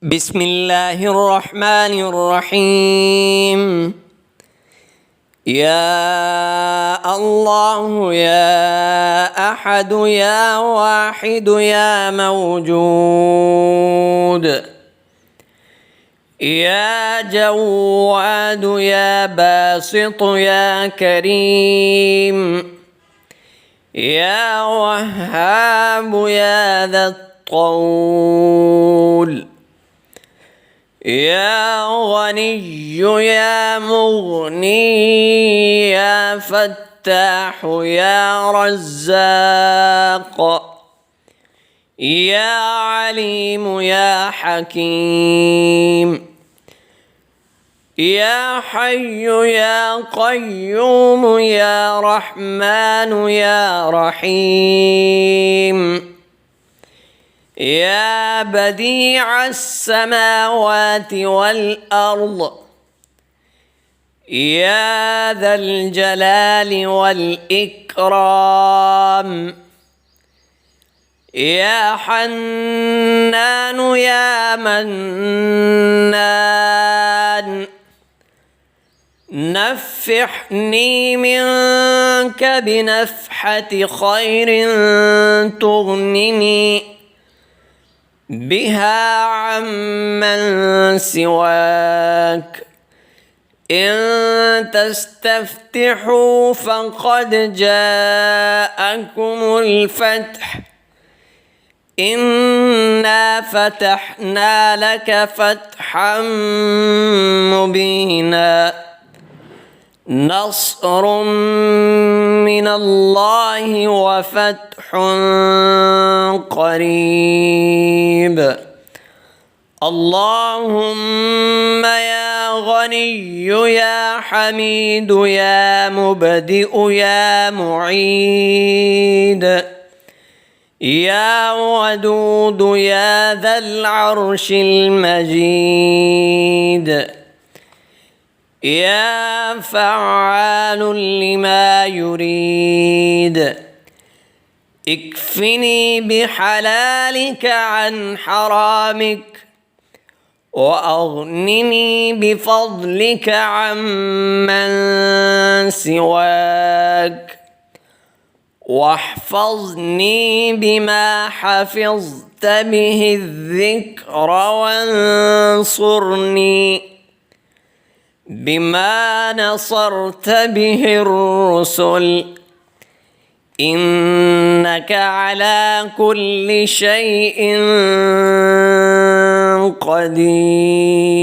بسم الله الرحمن الرحيم. يا الله يا أحد يا واحد يا موجود، يا جواد يا باسط يا كريم، يا وهاب يا ذا الطول، يا غني يا مغني يا فتاح يا رزاق، يا عليم يا حكيم، يا حي يا قيوم يا رحمن يا رحيم، يا بديع السماوات والأرض، يا ذا الجلال والإكرام، يا حنان يا منان، نفحني منك بنفحة خير تغنني بها عمن سواك. إن تستفتحوا فقد جاءكم الفتح، إنا فتحنا لك فتحا مبينا، نصر من الله وفتح قريب. اللهم يا غني يا حميد يا مبدئ يا معيد، يا ودود يا ذا العرش المجيد، يا فعال لما يريد، اكفني بحلالك عن حرامك، وأغنني بفضلك عمن سواك، واحفظني بما حفظت به الذكر، وانصرني بما نصرت به الرسل، إنك على كل شيء قدير.